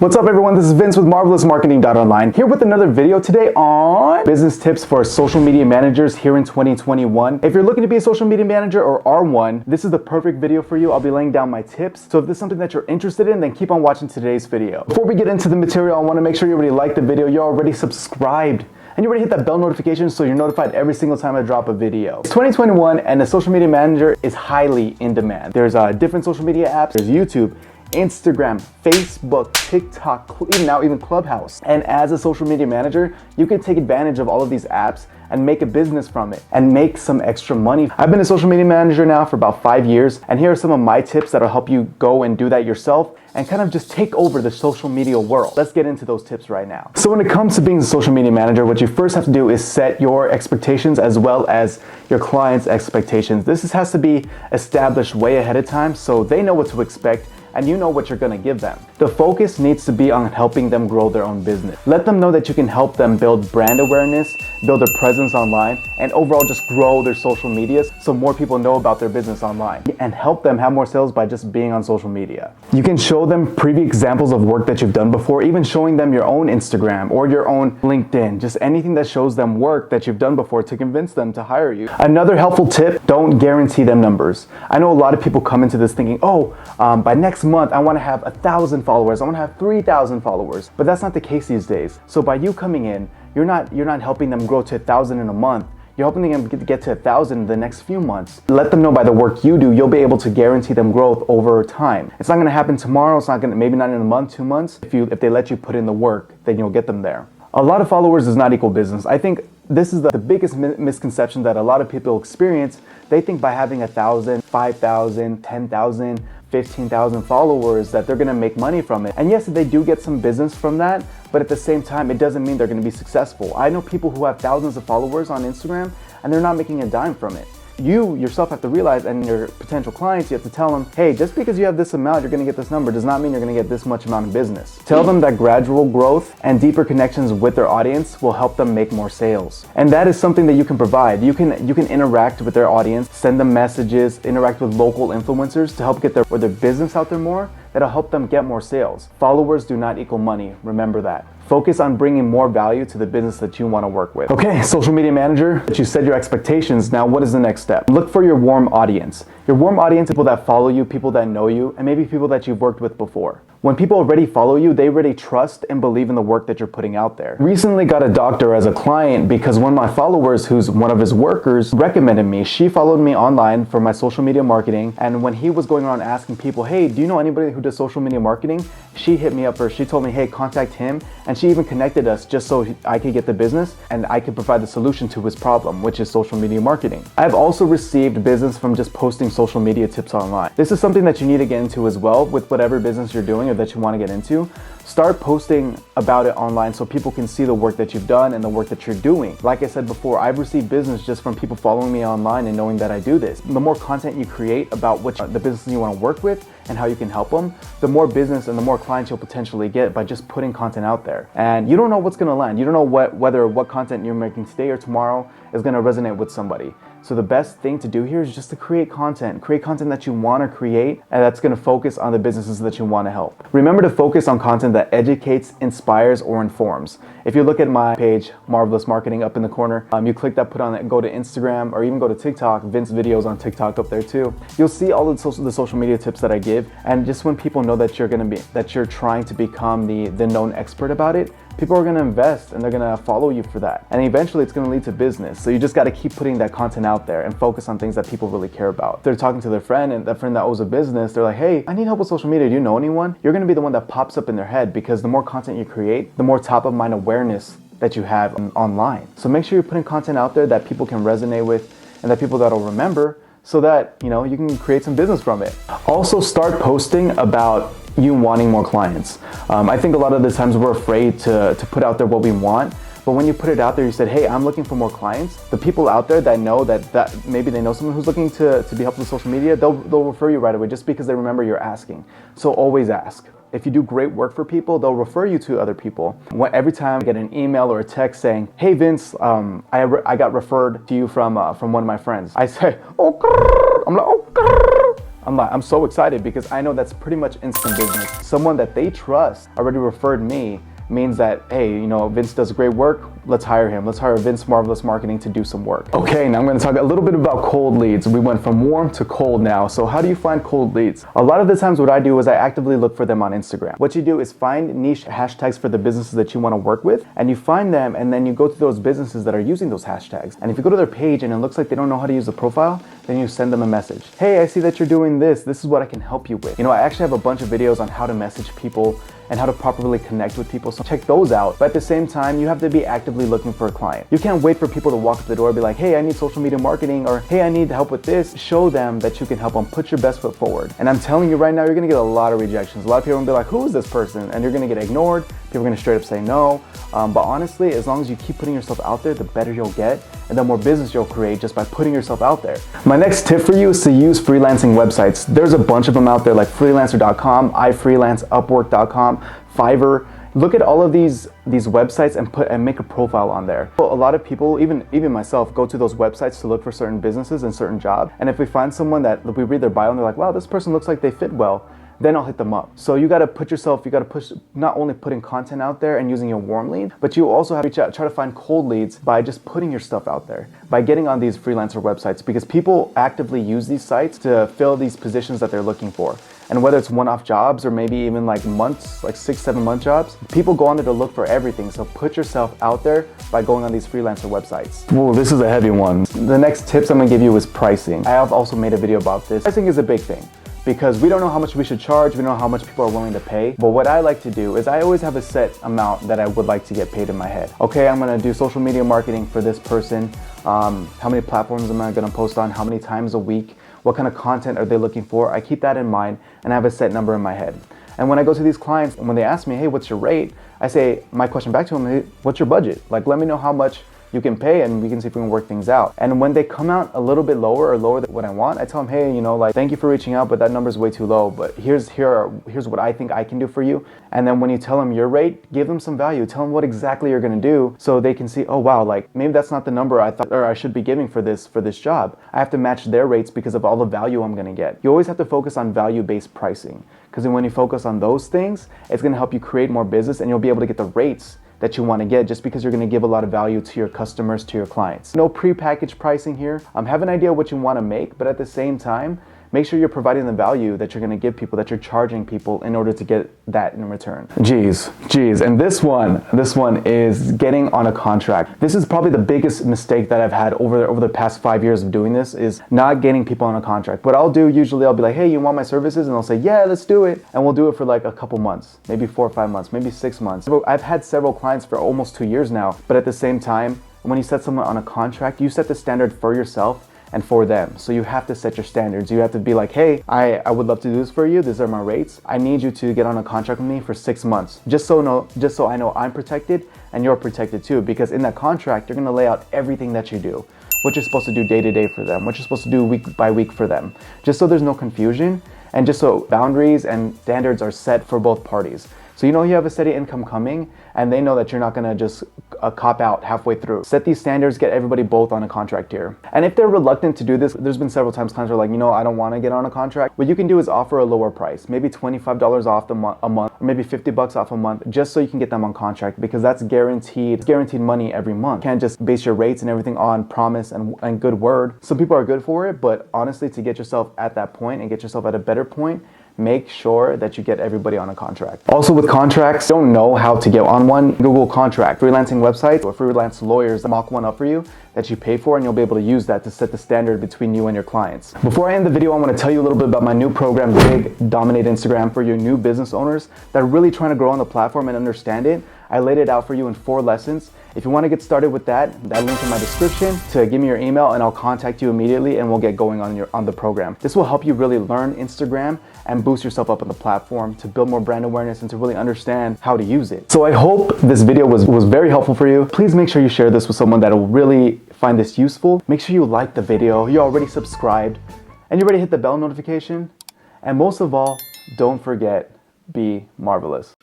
What's up everyone, this is Vince with MarvelousMarketing.online here with another video today on business tips for social media managers here in 2021. If you're looking to be a social media manager or are one, this is the perfect video for you. I'll be laying down my tips. So if this is something that you're interested in, then keep on watching today's video. Before we get into the material, I want to make sure you already liked the video, you're already subscribed, and you already hit that bell notification so you're notified every single time I drop a video. It's 2021 and a social media manager is highly in demand. There's different social media apps. There's YouTube, Instagram, Facebook, TikTok, even Clubhouse. And as a social media manager, you can take advantage of all of these apps and make a business from it and make some extra money. I've been a social media manager now for about 5 years, and here are some of my tips that'll help you go and do that yourself and kind of just take over the social media world. Let's get into those tips right now. So when it comes to being a social media manager, what you first have to do is set your expectations as well as your clients' expectations. This has to be established way ahead of time so they know what to expect and you know what you're gonna give them. The focus needs to be on helping them grow their own business. Let them know that you can help them build brand awareness, build their presence online, and overall just grow their social medias so more people know about their business online, and help them have more sales by just being on social media. You can show them previous examples of work that you've done before, even showing them your own Instagram or your own LinkedIn, just anything that shows them work that you've done before to convince them to hire you. Another helpful tip, don't guarantee them numbers. I know a lot of people come into this thinking, by next month I want to have 1,000 followers, I want to have 3,000 followers, but that's not the case these days. So by you coming in, you're not helping them grow to 1,000 in a month. You're helping them get to 1,000 in the next few months. Let them know by the work you do, you'll be able to guarantee them growth over time. It's not going to happen tomorrow. It's not going to, maybe not in a month, 2 months. If they let you put in the work, then you'll get them there. A lot of followers does not equal business. I think this is the biggest misconception that a lot of people experience. They think by having 1,000, 5,000, 10,000, 15,000 followers that they're gonna make money from it. And yes, they do get some business from that, but at the same time, it doesn't mean they're gonna be successful. I know people who have thousands of followers on Instagram and they're not making a dime from it. You yourself have to realize, and your potential clients, you have to tell them, hey, just because you have this amount, you're gonna get this number, does not mean you're gonna get this much amount of business. Tell them that gradual growth and deeper connections with their audience will help them make more sales. And that is something that you can provide. You can interact with their audience, send them messages, interact with local influencers to help get their business out there more. That'll help them get more sales. Followers do not equal money, remember that. Focus on bringing more value to the business that you want to work with. Okay, social media manager, that you set your expectations, now what is the next step? Look for your warm audience. Your warm audience, people that follow you, people that know you, and maybe people that you've worked with before. When people already follow you, they already trust and believe in the work that you're putting out there. Recently got a doctor as a client because one of my followers, who's one of his workers, recommended me. She followed me online for my social media marketing, and when he was going around asking people, hey, do you know anybody who does social media marketing? She hit me up first. She told me, hey, contact him, and she even connected us just so I could get the business and I could provide the solution to his problem, which is social media marketing. I've also received business from just posting social media tips online. This is something that you need to get into as well with whatever business you're doing or that you want to get into. Start posting about it online so people can see the work that you've done and the work that you're doing. Like I said before, I've received business just from people following me online and knowing that I do this. The more content you create about the business you want to work with and how you can help them, the more business and the more clients you'll potentially get by just putting content out there. And you don't know what's going to land. You don't know whether what content you're making today or tomorrow is going to resonate with somebody. So the best thing to do here is just to create content that you want to create, and that's going to focus on the businesses that you want to help. Remember to focus on content that educates, inspires, or informs. If you look at my page, Marvelous Marketing, up in the corner, you click that, put on it, go to Instagram, or even go to TikTok, Vince videos on TikTok up there too. You'll see all of the social media tips that I give, and just when people know that you're trying to become the known expert about it, people are going to invest and they're going to follow you for that. And eventually it's going to lead to business. So you just got to keep putting that content out there and focus on things that people really care about. If they're talking to their friend and that friend that owns a business, they're like, hey, I need help with social media. Do you know anyone? You're going to be the one that pops up in their head, because the more content you create, the more top of mind awareness that you have online. So make sure you're putting content out there that people can resonate with and that people that'll remember, so that you can create some business from it. Also start posting about you wanting more clients. I think a lot of the times we're afraid to put out there what we want, but when you put it out there, you said, hey, I'm looking for more clients. The people out there that know that maybe they know someone who's looking to be helped with social media, they'll refer you right away just because they remember you're asking. So always ask. If you do great work for people, they'll refer you to other people. Every time I get an email or a text saying, hey Vince, I got referred to you from one of my friends, I say, oh, I'm like, oh, I'm so excited because I know that's pretty much instant business. Someone that they trust already referred me means that, hey, you know, Vince does great work, let's hire him. Let's hire Vince Marvelous Marketing to do some work. Okay, now I'm gonna talk a little bit about cold leads. We went from warm to cold now. So how do you find cold leads? A lot of the times what I do is I actively look for them on Instagram. What you do is find niche hashtags for the businesses that you wanna work with, and you find them, and then you go to those businesses that are using those hashtags. And if you go to their page and it looks like they don't know how to use the profile, then you send them a message. Hey, I see that you're doing this. This is what I can help you with. You know, I actually have a bunch of videos on how to message people and how to properly connect with people, so check those out. But at the same time, you have to be actively looking for a client. You can't wait for people to walk up the door and be like, hey, I need social media marketing, or hey, I need help with this. Show them that you can help them. Put your best foot forward. And I'm telling you right now, you're gonna get a lot of rejections. A lot of people are gonna be like, who is this person? And you're gonna get ignored. People are gonna straight up say no. But honestly, as long as you keep putting yourself out there, the better you'll get and the more business you'll create just by putting yourself out there. My next tip for you is to use freelancing websites. There's a bunch of them out there like freelancer.com, iFreelance, upwork.com, Fiverr. Look at all of these websites and make a profile on there. A lot of people, even myself, go to those websites to look for certain businesses and certain jobs. And if we find someone that we read their bio and they're like, wow, this person looks like they fit well, then I'll hit them up. So you gotta push, not only putting content out there and using your warm lead, but you also have to reach out, try to find cold leads by just putting your stuff out there, by getting on these freelancer websites, because people actively use these sites to fill these positions that they're looking for. And whether it's one-off jobs or maybe even like months, like 6-7 month jobs, people go on there to look for everything. So put yourself out there by going on these freelancer websites. Whoa, this is a heavy one. The next tips I'm gonna give you is pricing. I have also made a video about this. Pricing is a big thing, because we don't know how much we should charge, we don't know how much people are willing to pay. But what I like to do is I always have a set amount that I would like to get paid in my head. Okay, I'm gonna do social media marketing for this person. How many platforms am I gonna post on? How many times a week? What kind of content are they looking for? I keep that in mind and I have a set number in my head. And when I go to these clients, when they ask me, hey, what's your rate? I say, my question back to them, hey, what's your budget? Like, let me know how much you can pay and we can see if we can work things out. And when they come out a little bit lower than what I want, I tell them, hey, you know, like, thank you for reaching out, but that number's way too low. But here's what I think I can do for you. And then when you tell them your rate, give them some value. Tell them what exactly you're gonna do so they can see, oh wow, like maybe that's not the number I thought or I should be giving for this job. I have to match their rates because of all the value I'm gonna get. You always have to focus on value-based pricing, because when you focus on those things, it's gonna help you create more business and you'll be able to get the rates that you want to get, just because you're going to give a lot of value to your customers, to your clients. No pre-packaged pricing here. Have an idea what you want to make, but at the same time, make sure you're providing the value that you're going to give people, that you're charging people in order to get that in return. Jeez. And this one is getting on a contract. This is probably the biggest mistake that I've had over the past 5 years of doing this, is not getting people on a contract. What I'll do usually, I'll be like, hey, you want my services? And they'll say, yeah, let's do it. And we'll do it for like a couple months, maybe 4 or 5 months, maybe 6 months. I've had several clients for almost 2 years now, but at the same time, when you set someone on a contract, you set the standard for yourself and for them. So you have to set your standards. You have to be like, hey, I would love to do this for you. These are my rates. I need you to get on a contract with me for 6 months. Just so I know I'm protected and you're protected too. Because in that contract, you're gonna lay out everything that you do, what you're supposed to do day to day for them, what you're supposed to do week by week for them, just so there's no confusion and just so boundaries and standards are set for both parties. So you know you have a steady income coming and they know that you're not gonna just cop out halfway through. Set these standards, get everybody both on a contract here. And if they're reluctant to do this, there's been several times clients are like, you know, I don't wanna get on a contract. What you can do is offer a lower price, maybe $25 off a month, or maybe $50 off a month, just so you can get them on contract, because that's guaranteed money every month. You can't just base your rates and everything on promise and good word. Some people are good for it, but honestly, to get yourself at that point and get yourself at a better point, make sure that you get everybody on a contract. Also with contracts, don't know how to get on one, Google contract. Freelancing websites or freelance lawyers mock one up for you that you pay for, and you'll be able to use that to set the standard between you and your clients. Before I end the video, I want to tell you a little bit about my new program, Big Dominate Instagram, for your new business owners that are really trying to grow on the platform and understand it. I laid it out for you in 4 lessons. If you want to get started with that link in my description to give me your email and I'll contact you immediately and we'll get going on the program. This will help you really learn Instagram and boost yourself up on the platform to build more brand awareness and to really understand how to use it. So I hope this video was very helpful for you. Please make sure you share this with someone that will really find this useful. Make sure you like the video, you're already subscribed, and you already hit the bell notification. And most of all, don't forget, be marvelous.